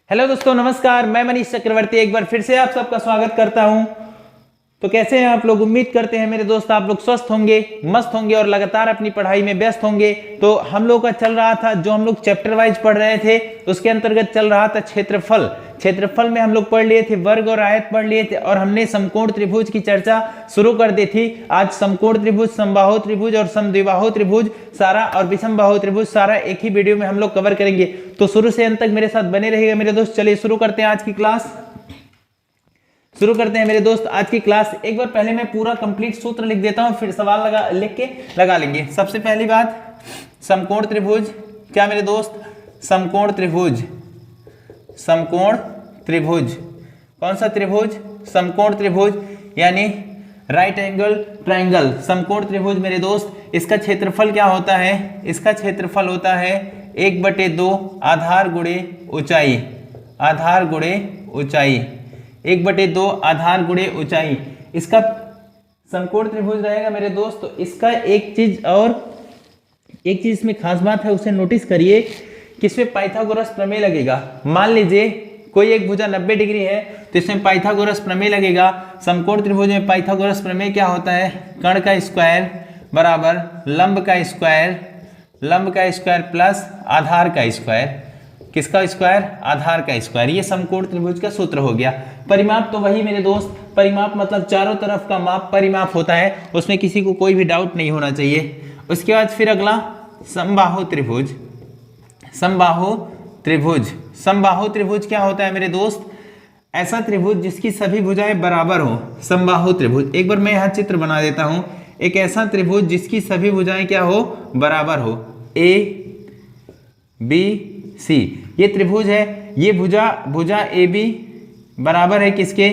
Hello दोस्तों, नमस्कार। मैं मनीष चक्रवर्ती एक बार फिर से आप सबका स्वागत करता हूं। तो कैसे हैं आप लोग? उम्मीद करते हैं मेरे दोस्त आप लोग स्वस्थ होंगे, मस्त होंगे और लगातार अपनी पढ़ाई में व्यस्त होंगे। तो हम लोग का चल रहा था, जो हम लोग चैप्टर वाइज पढ़ रहे थे उसके अंतर्गत चल रहा था क्षेत्रफल। क्षेत्रफल में हम लोग पढ़ लिए थे वर्ग और आयत पढ़ लिए थे और हमने समकोण त्रिभुज की चर्चा शुरू कर दी थी। आज समकोण त्रिभुज, समबाहु त्रिभुज और समद्विबाहु त्रिभुज सारा और विषमबाहु त्रिभुज सारा एक ही वीडियो में हम लोग कवर करेंगे। तो शुरू से अंत तक मेरे साथ बने रहिएगा मेरे दोस्त। चलिए शुरू करते हैं आज की क्लास। शुरू करते हैं मेरे दोस्त आज की क्लास। एक बार पहले मैं पूरा कंप्लीट सूत्र लिख देता हूं, फिर सवाल लिख के लगा लेंगे। सबसे पहली बात, समकोण त्रिभुज क्या मेरे दोस्त? समकोण त्रिभुज। समकोण त्रिभुज कौन सा त्रिभुज? समकोण त्रिभुज यानी राइट एंगल ट्रायंगल। समकोण त्रिभुज मेरे दोस्त, इसका क्षेत्रफल क्या होता है? इसका क्षेत्रफल होता है 1/2 आधार गुणे ऊंचाई। आधार गुणे ऊंचाई 1/2 आधार गुणे ऊंचाई इसका समकोण त्रिभुज रहेगा मेरे दोस्त। तो इसका एक चीज इसमें खास बात है, उसे नोटिस करिए कि इसमें पाइथागोरस प्रमेय लगेगा। मान लीजिए कोई एक भुजा 90 डिग्री है तो इसमें पाइथागोरस प्रमेय लगेगा। समकोण त्रिभुज में पाइथागोरस प्रमेय क्या होता है? कर्ण का स्क्वायर बराबर लंब का स्क्वायर प्लस आधार का स्क्वायर। किसका स्क्वायर? आधार का स्क्वायर। ये समकोण त्रिभुज का सूत्र हो गया। परिमाप तो वही मेरे दोस्त, परिमाप मतलब चारों तरफ का माप परिमाप होता है, उसमें किसी को कोई भी डाउट नहीं होना चाहिए। उसके बाद फिर अगला समबाहु त्रिभुज। समबाहु त्रिभुज, समबाहु त्रिभुज क्या होता है मेरे दोस्त? ऐसा त्रिभुज जिसकी सभी भुजाएं बराबर हो, समबाहु त्रिभुज। एक बार मैं यहाँ चित्र बना देता हूं। एक ऐसा त्रिभुज जिसकी सभी भुजाएं क्या हो? बराबर हो। ए बी सी ये त्रिभुज है। ये भुजा ए बी बराबर है किसके?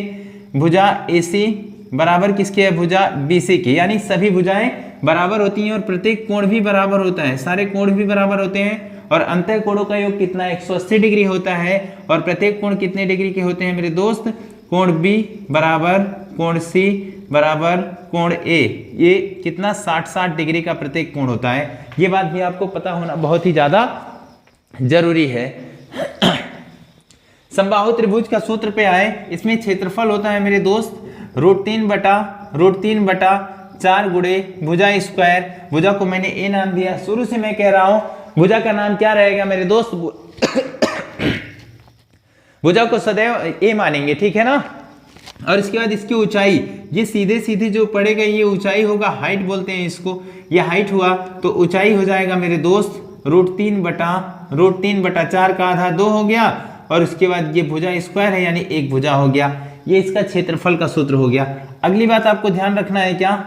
भुजा ए सी बराबर किसके है? भुजा बी सी की। यानी सभी भुजाएं बराबर होती हैं और प्रत्येक कोण भी बराबर होता है। सारे कोण भी बराबर होते हैं और अंतः कोणों का योग कितना? 180 डिग्री होता है। और प्रत्येक कोण कितने डिग्री के होते हैं मेरे दोस्त? कोण बी बराबर कोण सी बराबर कोण ए, ये कितना? 60 डिग्री का प्रत्येक कोण होता है। ये बात भी आपको पता होना बहुत ही ज्यादा जरूरी है। समबाहु त्रिभुज का सूत्र पे आए, इसमें क्षेत्रफल होता है मेरे दोस्त √3/4 गुणे भुजा स्क्वायर। भुजा को मैंने ए नाम दिया। शुरू से मैं कह रहा हूं भुजा का नाम क्या रहेगा मेरे दोस्त? भुजा को सदैव ए मानेंगे, ठीक है ना। और इसके बाद इसकी ऊंचाई, ये सीधे सीधे जो पड़ेगा ये ऊंचाई होगा, हाइट बोलते हैं इसको। ये हाइट हुआ तो ऊंचाई हो जाएगा मेरे दोस्त √3/4 का आधा 2 हो गया। और उसके बाद ये भुजा स्क्वायर है यानी एक भुजा हो गया। ये इसका क्षेत्रफल का सूत्र हो गया। अगली बात आपको ध्यान रखना है क्या?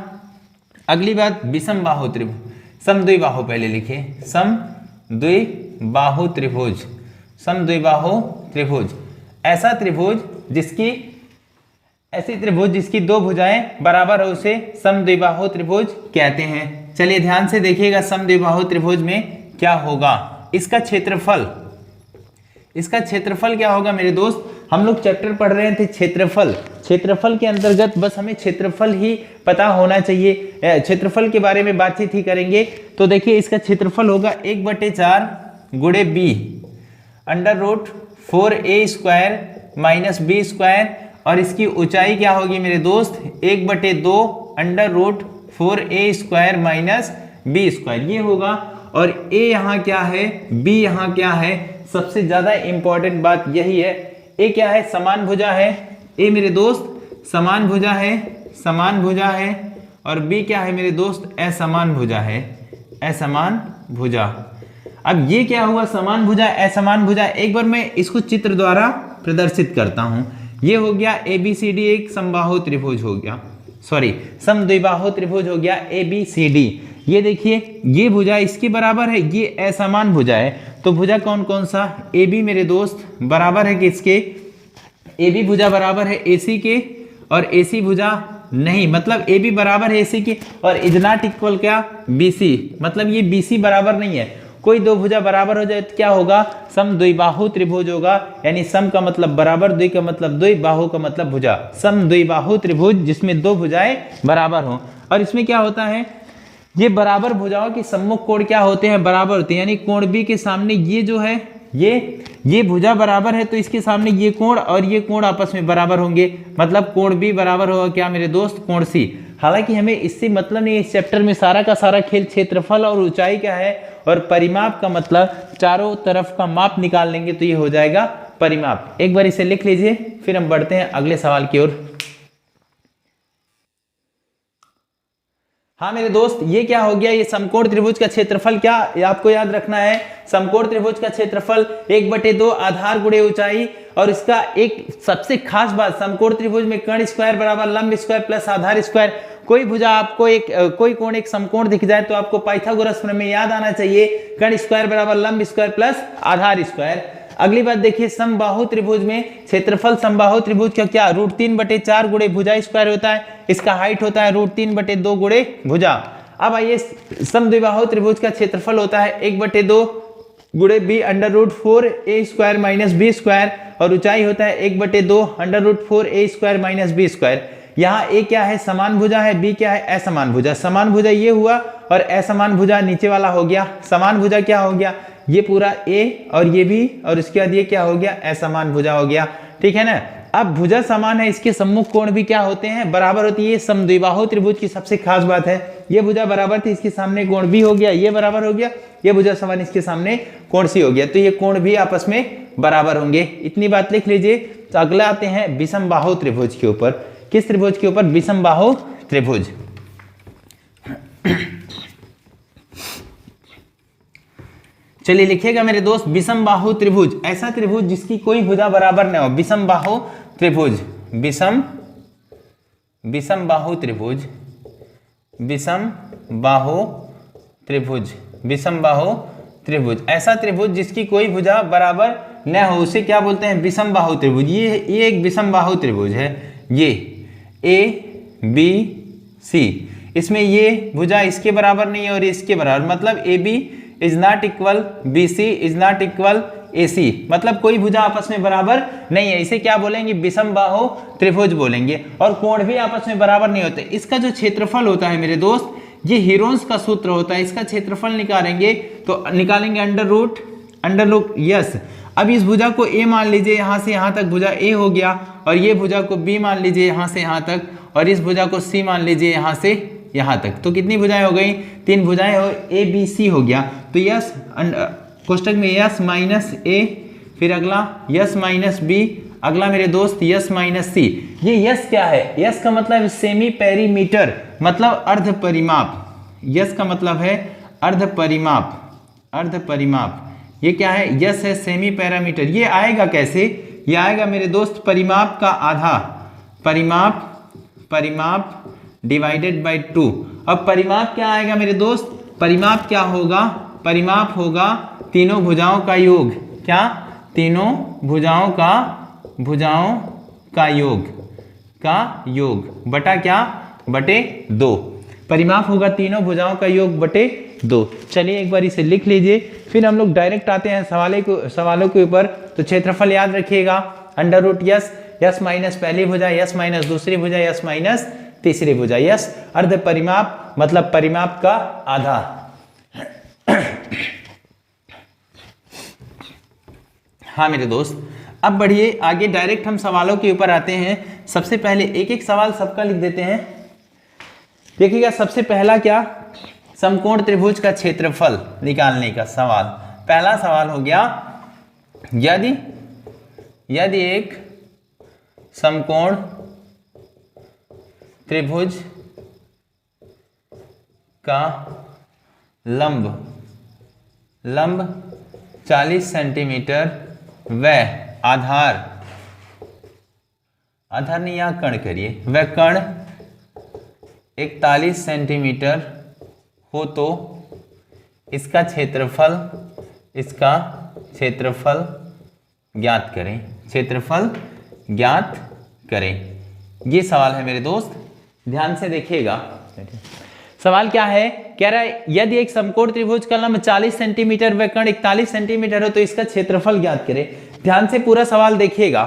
अगली बात विषमबाहु त्रिभुज। समद्विबाहु पहले लिखिए, समद्विबाहु त्रिभुज। समद्विबाहु त्रिभुज ऐसी त्रिभुज जिसकी दो भुजाएं बराबर हो उसे समद्विबाहु त्रिभुज कहते हैं। चलिए ध्यान से देखिएगा समद्विबाहु त्रिभुज में क्या होगा। इसका क्षेत्रफल क्या होगा मेरे दोस्त? हम लोग चैप्टर पढ़ रहे थे क्षेत्रफल के अंतर्गत बस हमें क्षेत्रफल ही पता होना चाहिए। क्षेत्रफल के बारे में बातचीत ही करेंगे। तो देखिए इसका क्षेत्रफल होगा 1/4 गुणे B √4a² minus B square. और इसकी ऊंचाई क्या होगी मेरे दोस्त? 1/2 √4a² माइनस बी स्क्वायर ये होगा। और a यहाँ क्या है, b यहाँ क्या है? सबसे ज्यादा इंपॉर्टेंट बात यही है। a क्या है? समान भुजा है। a मेरे दोस्त समान भुजा है। और b क्या है मेरे दोस्त? असमान भुजा है। असमान भुजा। अब ये क्या हुआ? समान भुजा असमान भुजा। एक बार मैं इसको चित्र द्वारा प्रदर्शित करता हूं। ये हो गया ABCD, एक समबाहु त्रिभुज हो गया, सॉरी समद्विबाहु त्रिभुज हो गया ABCD। ये देखिए ये भुजा इसके बराबर है, ये असमान भुजा है। तो भुजा कौन कौन सा? AB मेरे दोस्त बराबर है किसके? AB भुजा बराबर है AC के और AC भुजा नहीं, मतलब AB बराबर है AC के और इज नॉट इक्वल क्या? BC, मतलब ये BC बराबर नहीं है। कोई दो भुजा बराबर हो जाए तो क्या होगा? समद्विबाहु त्रिभुज होगा। यानी सम का मतलब बराबर, द्वि का मतलब द्वि, बाहु का मतलब भुजा। समद्विबाहु त्रिभुज जिसमें दो भुजाएं बराबर हो। और इसमें क्या होता है? ये बराबर भुजाओं के सम्मुख कोण क्या होते हैं? बराबर होते हैं। यानी कोण बी के सामने ये जो है ये ये भुजा बराबर है तो इसके सामने ये कोण और ये कोण आपस में बराबर होंगे, मतलब कोण बी बराबर होगा क्या मेरे दोस्त, कोण सी। हालांकि हमें इससे मतलब नहीं, इस चैप्टर में सारा का सारा खेल क्षेत्रफल और ऊंचाई का है, और परिमाप का मतलब चारों तरफ का माप निकाल लेंगे तो ये हो जाएगा परिमाप। एक बार इसे लिख लीजिए, फिर हम बढ़ते हैं अगले सवाल की ओर। हाँ मेरे दोस्त, ये क्या हो गया, ये समकोण त्रिभुज का क्षेत्रफल, क्या आपको याद रखना है, समकोण त्रिभुज का क्षेत्रफल 1/2 आधार गुणे ऊंचाई। और इसका एक सबसे खास बात, समकोण त्रिभुज में कर्ण स्क्वायर बराबर लंब स्क्वायर प्लस आधार स्क्वायर। कोई भुजा आपको कोई कोण एक समकोण दिख जाए तो आपको पाइथागोरस प्रमेय में याद आना चाहिए, कर्ण स्क्वायर बराबर लंब स्क्वायर प्लस आधार स्क्वायर। अगली बात देखिए, समबाहु त्रिभुज में क्षेत्रफल समबाहु त्रिभुज का क्या, √3/4 गुणे भुजा स्क्वायर होता है, इसका हाइट होता है √3/2 गुणे भुजा। अब आइए समद्विबाहु त्रिभुज का क्षेत्रफल होता है 1/2 गुणे b√4a² - b², और ऊंचाई होता है 1/2 √4a² - b²। यहाँ a क्या है, समान भुजा है, b क्या है, असमान भुजा। समान भुजा ये हुआ और असमान भुजा नीचे वाला हो गया। समान भुजा क्या हो गया, ये पूरा a और ये भी, और उसके बाद ये क्या हो गया, असमान भुजा हो गया, ठीक है ना। अब भुजा समान है, इसके सम्मुख कोण भी क्या होते हैं, बराबर होती है। ये समद्विबाहु त्रिभुज की सबसे खास बात है, ये भुजा बराबर थी, इसके सामने कोण भी हो गया, ये बराबर हो गया, ये भुजा समान, इसके सामने कोण सी हो गया, तो ये कोण भी आपस में बराबर होंगे। इतनी बात लिख लीजिए। तो अगला आते हैं विषमबाहु त्रिभुज के ऊपर। किस त्रिभुज के ऊपर, विषमबाहु त्रिभुज। चलिए लिखिएगा मेरे दोस्त, विषमबाहु त्रिभुज, ऐसा त्रिभुज जिसकी कोई भुजा बराबर न हो, विषमबाहु त्रिभुज, विषमबाहु त्रिभुज, विषमबाहु त्रिभुज, विषमबाहु त्रिभुज, ऐसा त्रिभुज जिसकी कोई भुजा बराबर न हो, उसे क्या बोलते हैं, विषमबाहु त्रिभुज। ये एक विषमबाहु त्रिभुज है, ये ABC, इसमें ये भुजा इसके बराबर नहीं है और इसके बराबर, मतलब AB is not equal BC is not equal AC, मतलब कोई भुजा आपस में बराबर नहीं है, इसे क्या बोलेंगे, विषमबाहु त्रिभुज बोलेंगे। और कोण भी आपस में बराबर नहीं होते। इसका जो क्षेत्रफल होता है मेरे दोस्त, ये हीरोन्स का सूत्र होता है, इसका क्षेत्रफल निकालेंगे तो निकालेंगे अंडर रूट यस। अब इस भुजा को A मान लीजिए, यहाँ से यहाँ तक भुजा A हो गया, और ये भुजा को B मान लीजिए यहाँ से यहाँ तक, और इस भुजा को C मान लीजिए यहाँ से यहाँ तक। तो कितनी भुजाएं हो गई, 3 भुजाएं हो, ABC हो गया। तो यस कोष्टक में यस माइनस A, फिर अगला यस माइनस B, अगला मेरे दोस्त यस माइनस C। ये यस क्या है, यस का मतलब सेमी पेरीमीटर, मतलब अर्ध परिमाप। यस का मतलब है अर्ध परिमाप, अर्ध परिमाप। ये क्या है, यस है सेमी पैरामीटर। ये आएगा कैसे, ये आएगा मेरे दोस्त परिमाप का आधा, परिमाप डिवाइडेड बाय 2। अब परिमाप क्या आएगा मेरे दोस्त, परिमाप क्या होगा, परिमाप होगा तीनों भुजाओं का योग। क्या, तीनों भुजाओं का योग बटा क्या, बटे 2। परिमाप होगा तीनों भुजाओं का योग बटे 2। चलिए एक बार इसे लिख लीजिए, फिर हम लोग डायरेक्ट आते हैं सवालों के ऊपर। तो क्षेत्रफल याद रखिएगा, अंडर रूट यस माइनस पहली भुजा, यस माइनस दूसरी भुजा, यस माइनस तीसरी भुजा, यस अर्ध परिमाप मतलब परिमाप का आधा। हाँ मेरे दोस्त, अब बढ़िए आगे, डायरेक्ट हम सवालों के ऊपर आते हैं। सबसे पहले एक एक सवाल सबका लिख देते हैं। देखिएगा सबसे पहला क्या, समकोण त्रिभुज का क्षेत्रफल निकालने का सवाल। पहला सवाल हो गया, यदि एक समकोण त्रिभुज का लंब 40 सेंटीमीटर व आधार नहीं, यहां कर्ण करिए, वह कर्ण 41 सेंटीमीटर हो तो इसका क्षेत्रफल ज्ञात करें, क्षेत्रफल ज्ञात करें। ये सवाल है मेरे दोस्त, ध्यान से देखिएगा। सवाल क्या है, कह रहा है यदि एक समकोण त्रिभुज का लंब 40 सेंटीमीटर व कर्ण 41 सेंटीमीटर हो तो इसका क्षेत्रफल ज्ञात करें। ध्यान से पूरा सवाल देखिएगा।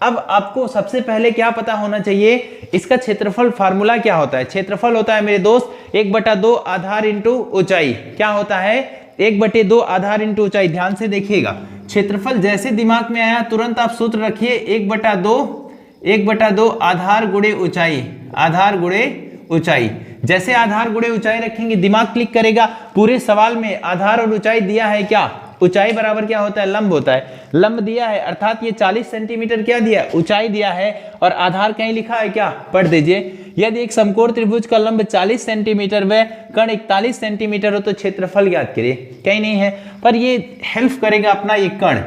अब आपको सबसे पहले क्या पता होना चाहिए, इसका क्षेत्रफल फार्मूला क्या होता है। क्षेत्रफल होता है मेरे दोस्त 1/2 आधार इंटू ऊंचाई। क्या होता है, 1/2 आधार इंटू ऊंचाई। ध्यान से देखिएगा, क्षेत्रफल जैसे दिमाग में आया तुरंत आप सूत्र रखिए 1/2 आधार गुणे ऊंचाई, आधार गुणे ऊंचाई। जैसे आधार गुणे ऊंचाई रखेंगे दिमाग क्लिक करेगा। पूरे सवाल में आधार और ऊंचाई दिया है क्या, ऊंचाई बराबर क्या होता है, लंब होता है। लंब दिया है अर्थात ये 40 सेंटीमीटर क्या दिया है, ऊंचाई दिया है, और आधार कहीं लिखा है क्या, पढ़ दीजिए। यदि एक समकोण त्रिभुज का लंब 40 सेंटीमीटर व कर्ण 41 सेंटीमीटर हो तो क्षेत्रफल ज्ञात करिए। कहीं नहीं है, पर ये हेल्प करेगा अपना ये कर्ण।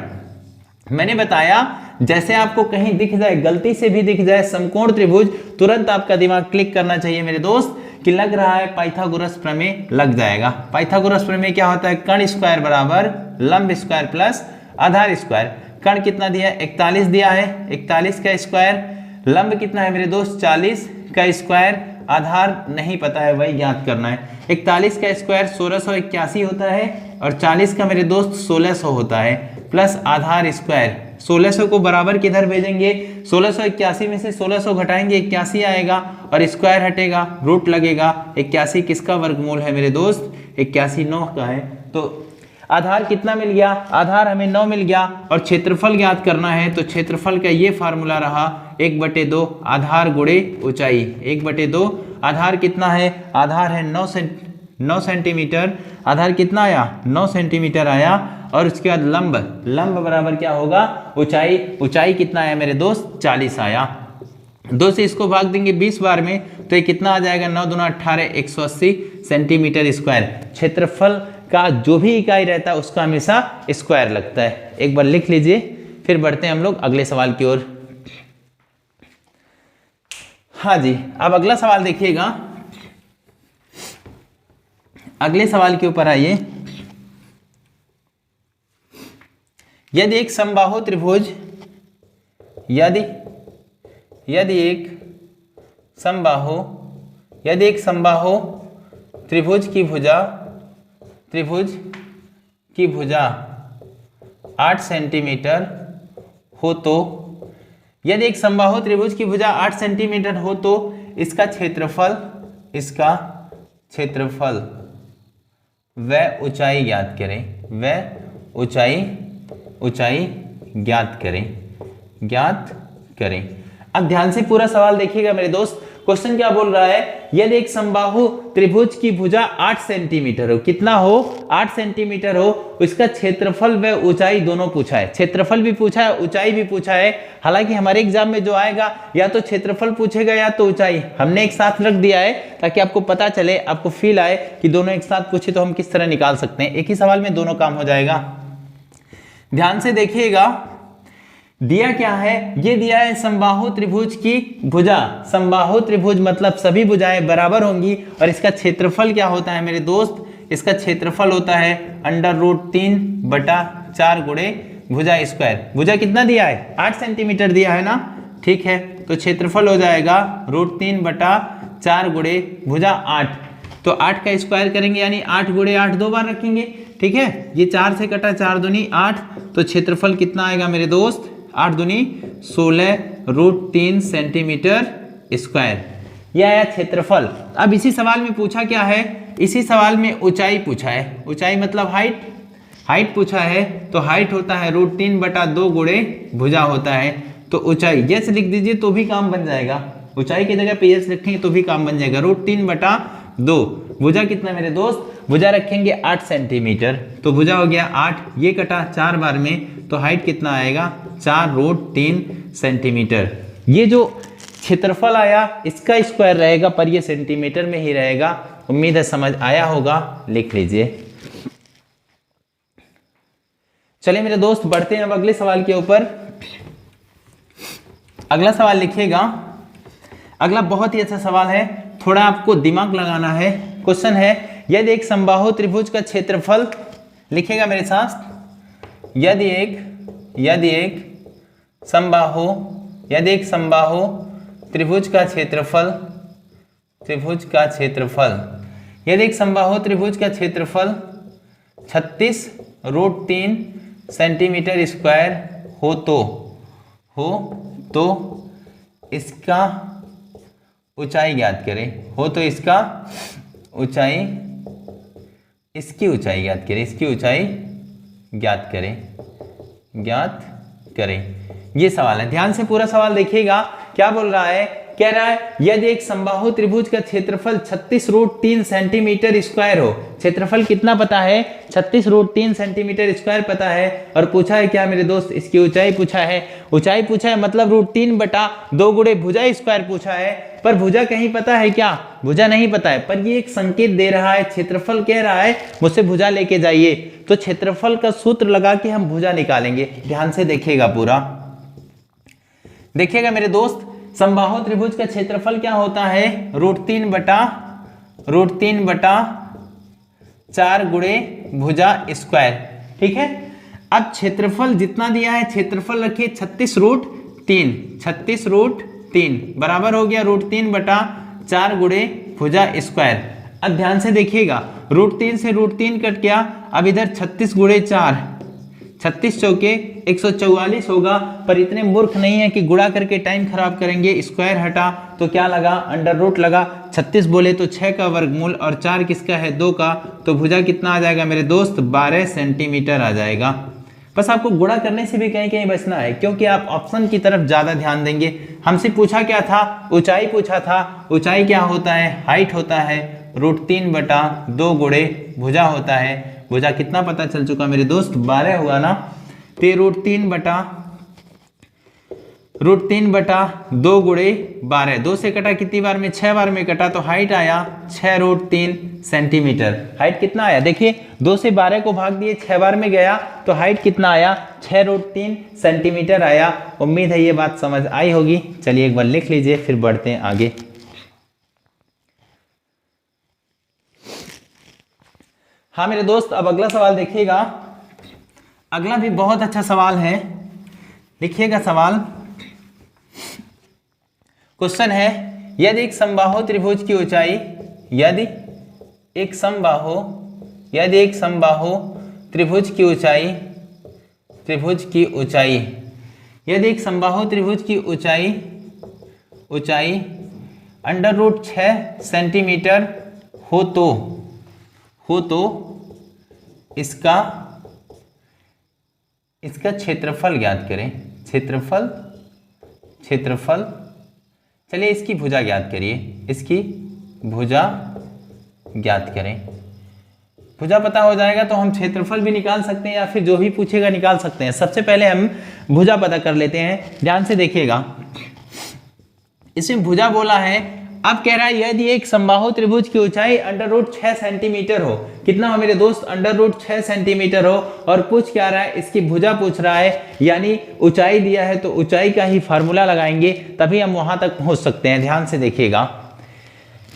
मैंने बताया जैसे आपको कहीं दिख जाए, गलती से भी दिख जाए समकोण त्रिभुज, तुरंत आपका दिमाग क्लिक करना चाहिए मेरे दोस्त कि लग रहा है पाइथागोरस प्रमेय, लग जाएगा। पाइथागोरस प्रमेय क्या होता है, कर्ण स्क्वायर बराबर लंब स्क्वायर प्लस आधार स्क्वायर। कर्ण कितना दिया है, 41 दिया है, 41 का स्क्वायर। लंब कितना है मेरे दोस्त, 40 का स्क्वायर। आधार नहीं पता है, वही ज्ञात करना है। 41 का स्क्वायर 1681 होता है, और 40 का मेरे दोस्त 1600 होता है, प्लस आधार स्क्वायर। 1600 को बराबर किधर भेजेंगे, 1681 में से 1600 घटाएंगे 81 आएगा, और स्क्वायर हटेगा, रूट लगेगा। 81 किसका वर्गमूल है मेरे दोस्त, 81 9 का है। तो आधार कितना मिल गया, आधार हमें 9 मिल गया, और क्षेत्रफल ज्ञात करना है तो क्षेत्रफल का ये फार्मूला रहा 1/2 आधार गुणे ऊंचाई। 1/2 आधार कितना है, आधार है 9 सेंटीमीटर। आधार कितना आया, 9 सेंटीमीटर आया, और उसके बाद लंब बराबर क्या होगा, ऊंचाई। ऊंचाई कितना आया मेरे दोस्त, 40 आया। 2 से इसको भाग देंगे 20 बार में तो ये कितना आ जाएगा, 9 दूना 18, 180 सेंटीमीटर स्क्वायर। क्षेत्रफल का जो भी इकाई रहता है उसका हमेशा स्क्वायर लगता है। एक बार लिख लीजिए, फिर बढ़ते हैं हम लोग अगले सवाल की ओर। हाँ जी, अब अगला सवाल देखिएगा। अगले सवाल के ऊपर आइए। यदि एक समबाहु त्रिभुज, यदि एक समबाहु त्रिभुज की भुजा 8 सेंटीमीटर हो तो, यदि एक समबाहु त्रिभुज की भुजा 8 सेंटीमीटर हो तो इसका क्षेत्रफल व ऊंचाई ज्ञात करें, ऊंचाई ज्ञात करें। अब ध्यान से पूरा सवाल देखिएगा मेरे दोस्त। क्वेश्चन क्या बोल रहा है, यदि एक समबाहु त्रिभुज की भुजा 8 सेंटीमीटर हो, कितना हो, 8 सेंटीमीटर हो, इसका क्षेत्रफल व ऊंचाई दोनों पूछा है। क्षेत्रफल भी पूछा है, ऊंचाई भी पूछा है। हालांकि हमारे एग्जाम में जो आएगा या तो क्षेत्रफल पूछेगा या तो ऊंचाई, हमने एक साथ रख दिया है ताकि आपको पता चले, आपको फील आए कि दोनों एक साथ पूछे तो हम किस तरह निकाल सकते हैं। एक ही सवाल में दोनों काम हो जाएगा। ध्यान से देखिएगा, दिया क्या है, ये दिया है समबाहु त्रिभुज की भुजा। समबाहु त्रिभुज मतलब सभी भुजाएं बराबर होंगी, और इसका क्षेत्रफल क्या होता है मेरे दोस्त, इसका क्षेत्रफल होता है √3/4 गुणे भुजा स्क्वायर। भुजा कितना दिया है, 8 सेंटीमीटर दिया है ना, ठीक है। तो क्षेत्रफल हो जाएगा √3/4 गुणे भुजा 8। तो 8 का स्क्वायर करेंगे यानी 8 गुणे 8 दो बार रखेंगे, ठीक है। ये 4 से कटा, 4 दूनी 8, तो क्षेत्रफल कितना आएगा मेरे दोस्त, 8 दूनी 16 √3 सेंटीमीटर स्क्वायर। यह आया क्षेत्रफल। अब इसी सवाल में पूछा क्या है, इसी सवाल में ऊंचाई पूछा है। ऊंचाई मतलब हाइट पूछा है, तो हाइट होता है √3/2 गुणे भुजा होता है। तो ऊंचाई यस लिख दीजिए तो भी काम बन जाएगा, ऊंचाई की जगह पे यस रखेंगे तो भी काम बन जाएगा। √3/2 भुजा कितना मेरे दोस्त, भुजा रखेंगे 8 सेंटीमीटर, तो भुजा हो गया 8, ये कटा 4 बार में, तो हाइट कितना आएगा 4√3 सेंटीमीटर। ये जो क्षेत्रफल आया इसका स्क्वायर रहेगा, पर ये सेंटीमीटर में ही रहेगा। उम्मीद है समझ आया होगा, लिख लीजिए। चलिए मेरे दोस्त बढ़ते हैं अब अगले सवाल के ऊपर। अगला सवाल लिखिएगा। अगला बहुत ही अच्छा सवाल है, थोड़ा आपको दिमाग लगाना है। क्वेश्चन है, यदि एक समबाहु त्रिभुज का क्षेत्रफल, लिखिएगा मेरे साथ, यदि एक समबाहु त्रिभुज का क्षेत्रफल, यदि एक समबाहु त्रिभुज का क्षेत्रफल 36√3 सेंटीमीटर स्क्वायर हो तो इसका ऊंचाई ज्ञात करें। हो तो इसका ऊंचाई इसकी ऊंचाई ज्ञात करें, इसकी ऊंचाई ज्ञात करें, ज्ञात करें। ये सवाल है, ध्यान से पूरा सवाल देखिएगा। क्या बोल रहा है, कह रहा है यदि एक समबाहु त्रिभुज का क्षेत्रफल 36√3 सेंटीमीटर स्क्वायर हो। क्षेत्रफल कितना पता है, 36√3 सेंटीमीटर स्क्वायर पता है। और पूछा है क्या मेरे दोस्त, इसकी ऊंचाई पूछा है। ऊंचाई पूछा है मतलब √3/2 गुणे भुजा स्क्वायर पूछा है। पर भुजा कहीं पता है क्या, भुजा नहीं पता है। पर ये एक संकेत दे रहा है, क्षेत्रफल कह रहा है मुझसे भुजा लेके जाइए। तो क्षेत्रफल का सूत्र लगा के हम भुजा निकालेंगे। ध्यान से देखिएगा पूरा, देखिएगा मेरे दोस्त। समबाहु त्रिभुज का क्षेत्रफल क्या होता है, √3/4 गुणे भुजा स्क्वायर। ठीक है, अब क्षेत्रफल जितना दिया है, क्षेत्रफल रखिए 36√3 बराबर हो गया √3/4 गुणे भुजा स्क्वायर। अब ध्यान से देखिएगा, √3 से √3 कट गया। अब इधर 36 गुणे 4, 36 चौके 144 होगा। पर इतने मूर्ख नहीं है कि गुणा करके टाइम खराब करेंगे। स्क्वायर हटा तो क्या लगा, अंडर रूट लगा। 36 बोले तो 6 का वर्गमूल और 4 किसका है, 2 का। तो भुजा कितना आ जाएगा मेरे दोस्त, 12 सेंटीमीटर आ जाएगा। बस आपको गुणा करने से भी कहीं कहीं बचना है, क्योंकि आप ऑप्शन की तरफ ज्यादा ध्यान देंगे। हमसे पूछा क्या था, ऊंचाई पूछा था। ऊंचाई क्या होता है, हाइट होता है √3/2 गुणे भुजा होता है। भुजा कितना पता चल चुका मेरे दोस्त, 12 हुआ ना। तो √3/2 गुणे 12, 2 से कटा कितनी बार में, 6 बार में कटा। तो हाइट आया 6√3 सेंटीमीटर। हाइट कितना आया, देखिए 2 से 12 को भाग दिए, 6 बार में गया तो हाइट कितना आया, 6√3 सेंटीमीटर आया। उम्मीद है ये बात समझ आई होगी। चलिए एक बार लिख लीजिए, फिर बढ़ते हैं आगे। हाँ मेरे दोस्त, अब अगला सवाल देखिएगा। अगला भी बहुत अच्छा सवाल है, लिखिएगा सवाल। क्वेश्चन है, यदि एक समबाहु त्रिभुज की ऊंचाई, यदि एक समबाहु त्रिभुज की ऊंचाई, यदि एक समबाहु त्रिभुज की ऊंचाई √6 सेंटीमीटर हो तो इसका क्षेत्रफल ज्ञात करें। क्षेत्रफल चलिए इसकी भुजा ज्ञात करिए, इसकी भुजा ज्ञात करें। भुजा पता हो जाएगा तो हम क्षेत्रफल भी निकाल सकते हैं, या फिर जो भी पूछेगा निकाल सकते हैं। सबसे पहले हम भुजा पता कर लेते हैं। ध्यान से देखिएगा, इसमें भुजा बोला है। अब कह रहा है यदि एक समबाहु त्रिभुज की ऊंचाई √6 सेंटीमीटर हो। कितना हो मेरे दोस्त, √6 सेंटीमीटर हो। और पूछ क्या रहा है, इसकी भुजा पूछ रहा है। यानी ऊंचाई दिया है तो ऊंचाई का ही फार्मूला लगाएंगे, तभी हम वहां तक पहुंच सकते हैं। ध्यान से देखिएगा,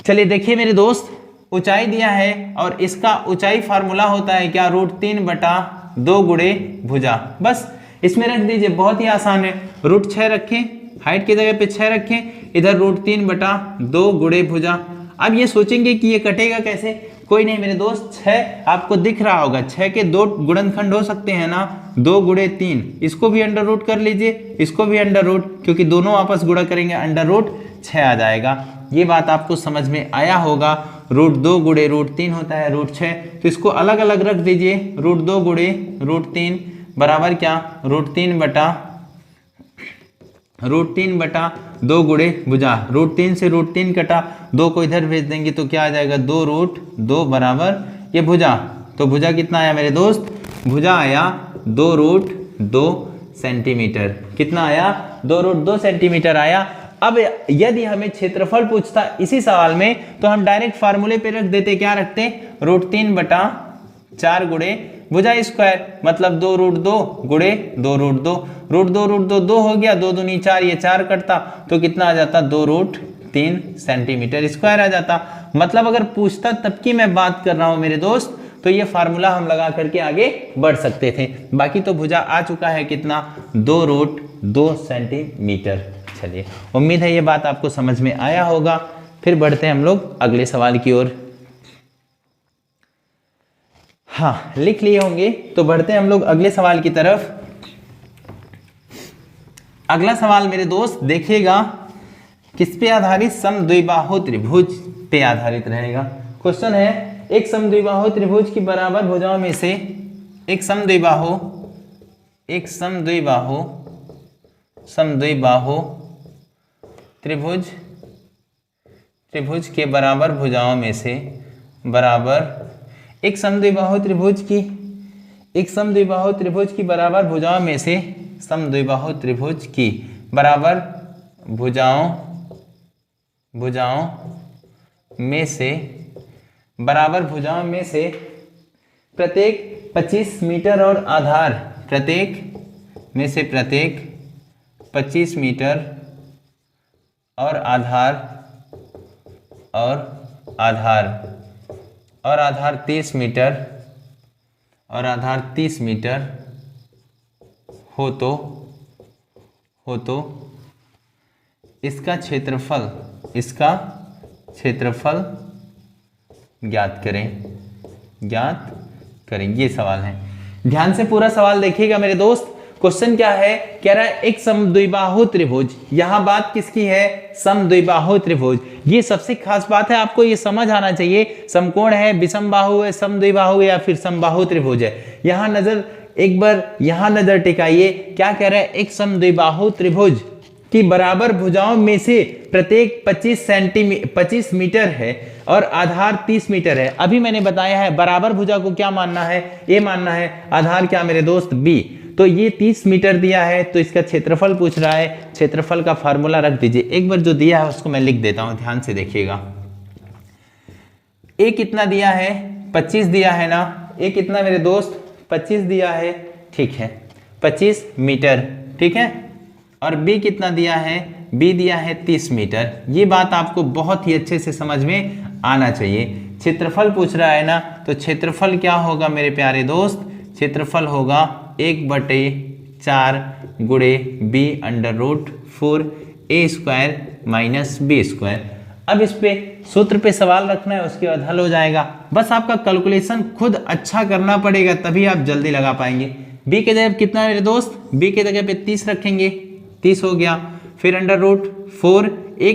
चलिए देखिए मेरे दोस्त, ऊंचाई दिया है और इसका ऊंचाई फार्मूला होता है क्या, √3/2 गुणे भुजा। बस इसमें रख दीजिए, बहुत ही आसान है। √6 रखें, हाइट की जगह पे 6 रखें, इधर √3/2 गुणे भुजा। अब ये सोचेंगे कि ये कटेगा कैसे, कोई नहीं मेरे दोस्त, 6 आपको दिख रहा होगा, 6 के 2 गुणनखंड हो सकते हैं ना, 2 गुणे 3। इसको भी अंडर रूट कर लीजिए, इसको भी अंडर रूट, क्योंकि दोनों आपस गुणा करेंगे, अंडर रूट 6 आ जाएगा। ये बात आपको समझ में आया होगा। √2 गुणे √3 होता है √6, तो इसको अलग अलग रख दीजिए। √2 गुणे √3 बराबर क्या, √3/2 गुणे भुजा। √3 से √3 कटा, 2 को इधर भेज देंगे तो क्या आ जाएगा, 2√2 बराबर ये भुजा। तो भुजा कितना आया मेरे दोस्त, भुजा आया 2√2 सेंटीमीटर। कितना आया, 2√2 सेंटीमीटर आया। अब यदि हमें क्षेत्रफल पूछता इसी सवाल में, तो हम डायरेक्ट फार्मूले पे रख देते, क्या रखते, √3/4 गुणे भुजा स्क्वायर, मतलब 2√2 गुणे 2√2। √2 2 हो गया, 2 दूनी 4, ये 4 कटता तो कितना आ जाता, 2√3 सेंटीमीटर स्क्वायर आ जाता। मतलब अगर पूछता तब की मैं बात कर रहा हूं मेरे दोस्त, तो ये फार्मूला हम लगा करके आगे बढ़ सकते थे। बाकी तो भुजा आ चुका है कितना, 2√2 सेंटीमीटर। चलिए, उम्मीद है ये बात आपको समझ में आया होगा। फिर बढ़ते हैं हम लोग अगले सवाल की ओर। हाँ, लिख लिए होंगे, तो बढ़ते हैं हम लोग अगले सवाल की तरफ। अगला सवाल मेरे दोस्त देखिएगा, किस पे आधारित, समद्विबाहु त्रिभुज पे आधारित रहेगा। क्वेश्चन है, एक समद्विबाहु त्रिभुज की बराबर भुजाओं में से एक समद्विबाहु त्रिभुज के बराबर भुजाओं में से एक समद्विबाहु त्रिभुज की बराबर भुजाओं में से समद्विबाहु त्रिभुज की बराबर भुजाओं में से प्रत्येक 25 मीटर और आधार प्रत्येक 25 मीटर और आधार 30 मीटर हो तो इसका क्षेत्रफल ज्ञात करें। ये सवाल है, ध्यान से पूरा सवाल देखिएगा मेरे दोस्त। क्वेश्चन क्या है, कह रहा है एक समद्विबाहु त्रिभुज, यहां बात किसकी है, समद्विबाहु त्रिभुज। ये सबसे खास बात है, आपको ये समझ आना चाहिए। समकोण है, विषमबाहु है, समद्विबाहु है या फिर समबाहु त्रिभुज है। एक बार यहां नजर टिकाइए, क्या कह रहा है, एक समद्विबाहु त्रिभुज की बराबर भुजाओं में से प्रत्येक 25 मीटर है और आधार 30 मीटर है। अभी मैंने बताया है बराबर भुजा को क्या मानना है, ये मानना है, आधार क्या मेरे दोस्त, बी। तो ये 30 मीटर दिया है, तो इसका क्षेत्रफल पूछ रहा है। क्षेत्रफल का फार्मूला रख दीजिए। एक बार जो दिया है उसको मैं लिख देता हूं, ध्यान से देखिएगा। ए कितना दिया है, 25 दिया है ना, ए कितना मेरे दोस्त, 25 दिया है, ठीक है, 25 मीटर, ठीक है। और बी कितना दिया है, बी दिया है 30 मीटर। ये बात आपको बहुत ही अच्छे से समझ में आना चाहिए। क्षेत्रफल पूछ रहा है ना, तो क्षेत्रफल क्या होगा मेरे प्यारे दोस्त, क्षेत्रफल होगा 1/4 गुणे b/4 a² माइनस b²। अब इस पे सूत्र पे सवाल रखना है, उसके बाद हल हो जाएगा। बस आपका कैलकुलेशन खुद अच्छा करना पड़ेगा, तभी आप जल्दी लगा पाएंगे। b के जगह कितना मेरे दोस्त, b के जगह पे 30 रखेंगे, 30 हो गया। फिर √4 a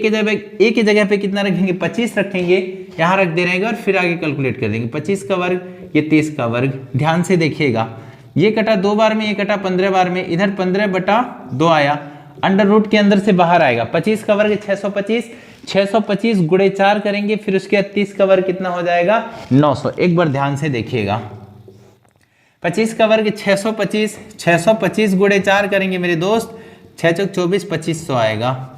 के जगह पे कितना रखेंगे, 25 रखेंगे, यहाँ रख दे रहेंगे और फिर आगे कैलकुलेट कर देंगे। 25 का वर्ग, ये 30 का वर्ग। ध्यान से देखिएगा, ये कटा 2 बार में, ये कटा 15 बार में, इधर 15/2 आया, अंडर के अंदर से बाहर आएगा। 25 का वर्ग 625 गुणे 4 करेंगे, फिर उसके बाद 30 का वर्ग कितना हो जाएगा, 900। एक बार ध्यान से देखिएगा, 25 का वर्ग 625 गुणे 4 करेंगे मेरे दोस्त, 6 चौक 24, 2500 आएगा।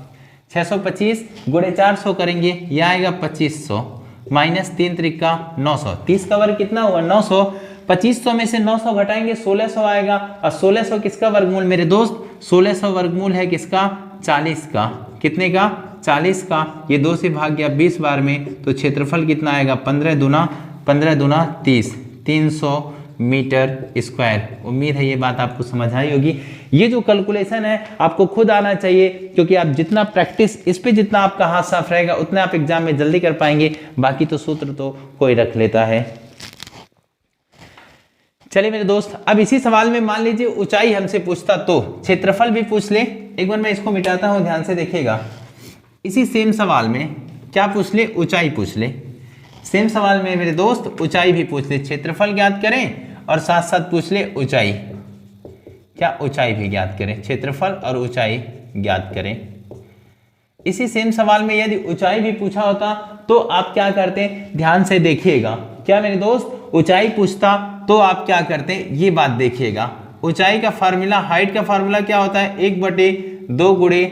625 गुणे 400 करेंगे, यह आएगा 2500 माइनस 3 त्रिका 900। 30 का वर्ग कितना हुआ, 900। 2500 में से 900 घटाएंगे, 1600 आएगा। और 1600 किसका वर्गमूल मेरे दोस्त, 1600 वर्गमूल है किसका, 40 का। कितने का, 40 का। ये 2 से भाग गया 20 बार में, तो क्षेत्रफल कितना आएगा, 15 दूना 30, 300 मीटर स्क्वायर। उम्मीद है ये बात आपको समझ आई होगी। ये जो कैलकुलेशन है आपको खुद आना चाहिए, क्योंकि आप जितना प्रैक्टिस इस पे, जितना आपका हाथ साफ रहेगा, उतना आप एग्जाम में जल्दी कर पाएंगे। बाकी तो सूत्र तो कोई रख लेता है। चलिए मेरे दोस्त, अब इसी सवाल में मान लीजिए ऊंचाई हमसे पूछता, तो क्षेत्रफल भी पूछ ले। एक बार मैं इसको मिटाता हूं, ध्यान से देखिएगा। इसी सेम सवाल में क्या पूछ ले, ऊंचाई पूछ ले। सेम सवाल में मेरे दोस्त ऊंचाई भी पूछ ले, क्षेत्रफल ज्ञात करें और साथ साथ पूछ ले ऊंचाई। क्या ऊंचाई भी ज्ञात करें, क्षेत्रफल और ऊंचाई ज्ञात करें। इसी सेम सवाल में यदि ऊंचाई भी पूछा होता तो आप क्या करते, ध्यान से देखिएगा। क्या मेरे दोस्त, ऊंचाई पूछता तो आप क्या करते, ये बात देखिएगा। ऊंचाई का फार्मूला, हाइट का फार्मूला क्या होता है, 1/2 गुणे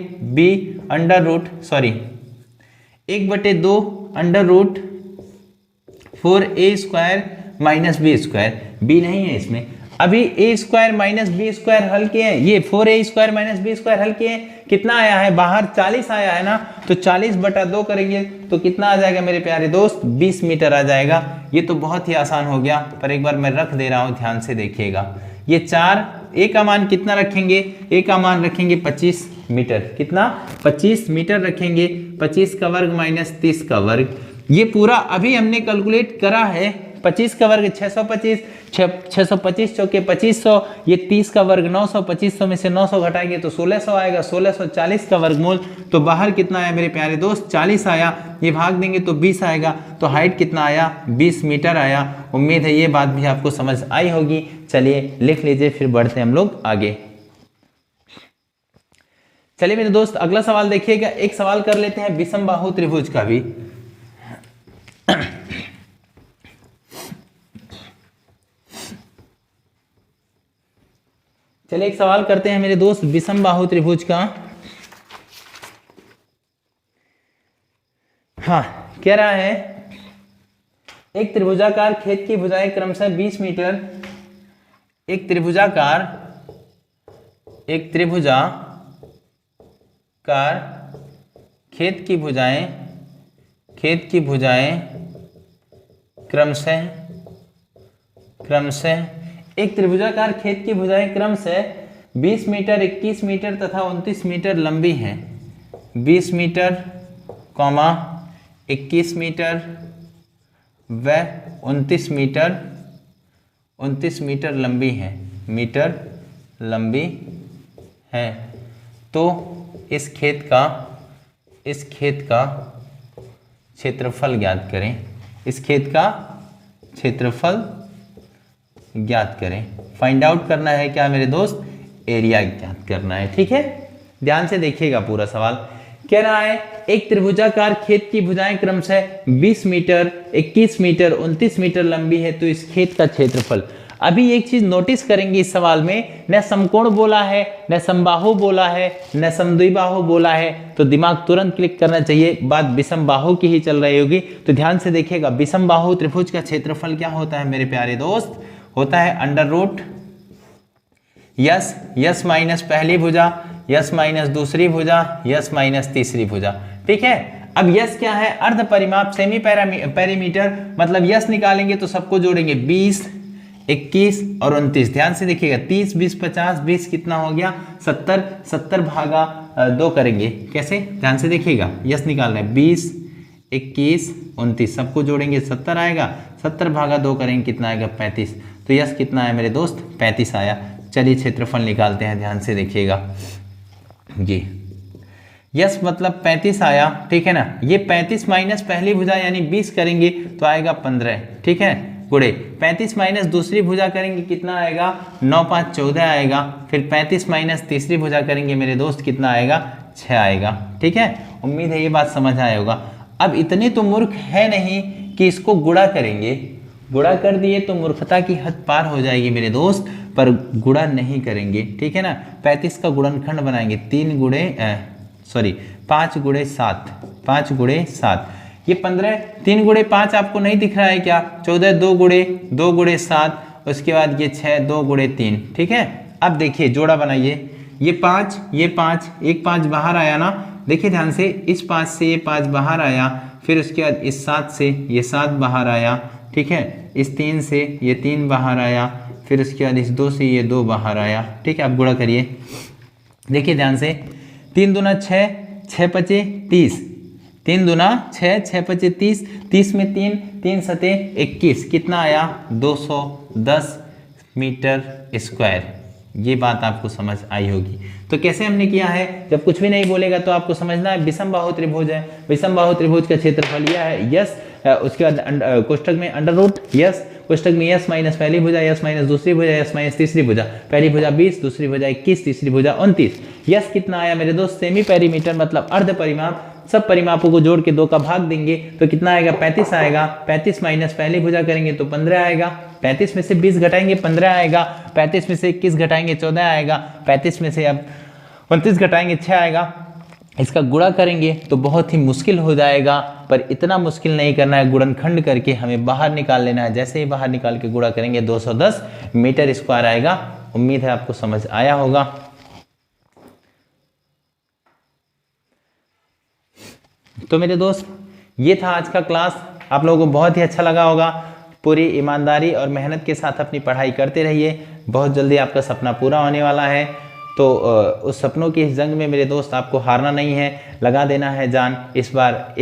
√4a² माइनस b²। b नहीं है इसमें, अभी a² माइनस b² हल किए हैं, ये 4a² माइनस b² हल किए हैं। कितना आया है, बाहर 40 आया है ना, तो 40/2 करेंगे तो कितना आ जाएगा मेरे प्यारे दोस्त, 20 मीटर आ जाएगा। ये तो बहुत ही आसान हो गया, पर एक बार मैं रख दे रहा हूं, ध्यान से देखिएगा। ये 4, a का मान कितना रखेंगे, a का मान रखेंगे 25 मीटर। कितना, 25 मीटर रखेंगे। 25 का वर्ग माइनस 30 का वर्ग। ये पूरा अभी हमने कैलकुलेट करा है, 25 का वर्ग 625, 625 चौके 2500, ये 30 का वर्ग 900, 2500 में से 900 घटाएंगे तो 1600 आएगा, 1640 का वर्गमूल। तो बाहर कितना आया मेरे प्यारे दोस्त? 40 आया। ये भाग देंगे तो 20 आएगा। तो हाइट कितना आया? 20 मीटर आया। उम्मीद है ये बात भी आपको समझ आई होगी। चलिए लिख लीजिए, फिर बढ़ते हैं हम लोग आगे। चलिए मेरे दोस्त अगला सवाल देखिएगा। एक सवाल कर लेते हैं विषमबाहु त्रिभुज का भी। चलिए एक सवाल करते हैं मेरे दोस्त विषमबाहु त्रिभुज का। हाँ, कह रहा है एक त्रिभुजाकार खेत की भुजाएं क्रमशः 20 मीटर। एक त्रिभुजाकार खेत की भुजाएं क्रमशः एक त्रिभुजाकार खेत की भुजाएं क्रमशः 20 मीटर, 21 मीटर तथा 29 मीटर लंबी हैं। 20 मीटर, 21 मीटर व 29 मीटर लंबी है। तो इस खेत का क्षेत्रफल ज्ञात करें। इस खेत का क्षेत्रफल ज्ञात करें। फाइंड आउट करना है क्या मेरे दोस्त? एरिया ज्ञात करना है। ठीक है, ध्यान से देखिएगा पूरा सवाल। कह रहा है एक त्रिभुजाकार खेत की भुजाएं क्रमशः 20 मीटर, 21 मीटर, 29 मीटर लंबी है। तो इस खेत का क्षेत्रफल। अभी एक चीज नोटिस करेंगे इस सवाल में, न समकोण बोला है, न समबाहु बोला है, न समद्विबाहु बोला है। तो दिमाग तुरंत क्लिक करना चाहिए, बात विषमबाहु की ही चल रही होगी। तो ध्यान से देखिएगा, विषमबाहु त्रिभुज का क्षेत्रफल क्या होता है मेरे प्यारे दोस्त? होता है अंडर रूट यस माइनस पहली भुजा, यस माइनस दूसरी भुजा, यस माइनस तीसरी भुजा। ठीक है, अब यस क्या है? अर्ध परिमाप, सेमी पेरीमीटर। मतलब यस निकालेंगे तो सबको जोड़ेंगे 20, 21 और 29। ध्यान से देखिएगा, 30, 20, 50, 20 कितना हो गया? 70, 70 भागा 2 करेंगे। कैसे? ध्यान से देखिएगा, यस निकाल रहे हैं 20, 21, 29, सबको जोड़ेंगे 70 आएगा। 70 भागा 2 करेंगे, कितना आएगा? 35। तो यस कितना है मेरे दोस्त? 35 आया। चलिए क्षेत्रफल निकालते हैं, ध्यान से देखिएगा जी। यस मतलब 35 आया। ठीक है ना, ये 35 माइनस पहली भुजा यानी 20 करेंगे तो आएगा 15। ठीक है, गुड़े 35 माइनस दूसरी भुजा करेंगे, कितना आएगा? 9, 5, 14 आएगा। फिर 35 माइनस तीसरी भुजा करेंगे मेरे दोस्त, कितना आएगा? 6 आएगा। ठीक है, उम्मीद है ये बात समझ आया होगा। अब इतने तो मूर्ख है नहीं कि इसको गुणा करेंगे। गुणा कर दिए तो मूर्खता की हद पार हो जाएगी मेरे दोस्त, पर गुणा नहीं करेंगे। ठीक है ना, 35 का गुणनखंड बनाएंगे। 5 गुणे 7, 5 गुणे 7, ये 15। 3 गुणे 5 आपको नहीं दिख रहा है क्या? 14, 2 गुणे 7, उसके बाद ये 6, 2 गुणे 3। ठीक है, अब देखिए जोड़ा बनाइए। ये 5, ये 5, एक 5 बाहर आया ना। देखिए ध्यान से, इस 5 से ये 5 बाहर आया, फिर उसके बाद इस 7 से ये 7 बाहर आया। ठीक है, इस 3 से ये 3 बाहर आया, फिर उसके बाद इस 2 से ये 2 बाहर आया। ठीक है, अब गुणा करिए। देखिए ध्यान से, 3 दूना 6, 6 पचे 30, 3 दूना 6, 6 पचे 30, 30 में 3, 3 सते 21, कितना आया? 210 मीटर स्क्वायर। ये बात आपको समझ आई होगी। तो कैसे हमने किया है? जब कुछ भी नहीं बोलेगा तो आपको समझना है विषमबाहु त्रिभुज है। विषमबाहु त्रिभुज का क्षेत्रफल यह है यस, उसके बाद कोष्ठक में अंडर रूट यस, कोष्ठक में यस माइनस पहली भुजा, यस माइनस दूसरी भुजा, यस माइनस तीसरी भुजा। पहली भुजा 20, दूसरी भुजा 21, तीसरी भुजा 29। यस कितना आया मेरे दोस्त? सेमी पेरीमीटर मतलब अर्ध परिमाप। सब परिमापों को जोड़ के 2 का भाग देंगे तो कितना आएगा? 35 आएगा। 35 माइनस पहली भुजा करेंगे तो 15 आएगा। 35 में से 20 घटाएंगे 15 आएगा। 35 में से 21 घटाएंगे 14 आएगा। 35 में से अब 29 घटाएंगे 6 आएगा। इसका गुणा करेंगे तो बहुत ही मुश्किल हो जाएगा, पर इतना मुश्किल नहीं करना है। गुणनखंड करके हमें बाहर निकाल लेना है। जैसे ही बाहर निकाल के गुणा करेंगे 210 मीटर स्क्वायर आएगा। उम्मीद है आपको समझ आया होगा। तो मेरे दोस्त ये था आज का क्लास। आप लोगों को बहुत ही अच्छा लगा होगा। पूरी ईमानदारी और मेहनत के साथ अपनी पढ़ाई करते रहिए। बहुत जल्दी आपका सपना पूरा होने वाला है। तो उस सपनों की इस जंग में मेरे दोस्त आपको हारना नहीं है, लगा देना है जान। इस बार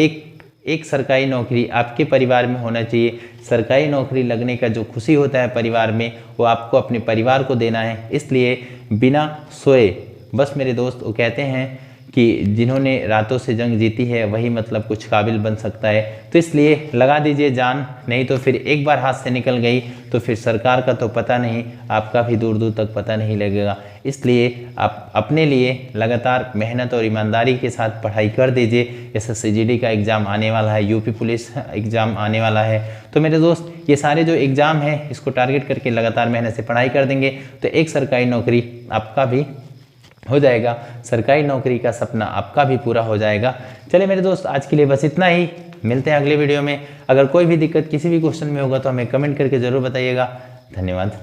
एक सरकारी नौकरी आपके परिवार में होना चाहिए। सरकारी नौकरी लगने का जो खुशी होता है परिवार में, वो आपको अपने परिवार को देना है। इसलिए बिना सोए, बस मेरे दोस्त वो कहते हैं कि जिन्होंने रातों से जंग जीती है वही मतलब कुछ काबिल बन सकता है। तो इसलिए लगा दीजिए जान, नहीं तो फिर एक बार हाथ से निकल गई तो फिर सरकार का तो पता नहीं, आपका भी दूर दूर तक पता नहीं लगेगा। इसलिए आप अपने लिए लगातार मेहनत और ईमानदारी के साथ पढ़ाई कर दीजिए। SSC GD का एग्ज़ाम आने वाला है, UP पुलिस एग्ज़ाम आने वाला है। तो मेरे दोस्त ये सारे जो एग्ज़ाम हैं इसको टारगेट करके लगातार मेहनत से पढ़ाई कर देंगे तो एक सरकारी नौकरी आपका भी हो जाएगा, सरकारी नौकरी का सपना आपका भी पूरा हो जाएगा। चलिए मेरे दोस्त, आज के लिए बस इतना ही। मिलते हैं अगले वीडियो में। अगर कोई भी दिक्कत किसी भी क्वेश्चन में होगा तो हमें कमेंट करके ज़रूर बताइएगा। धन्यवाद।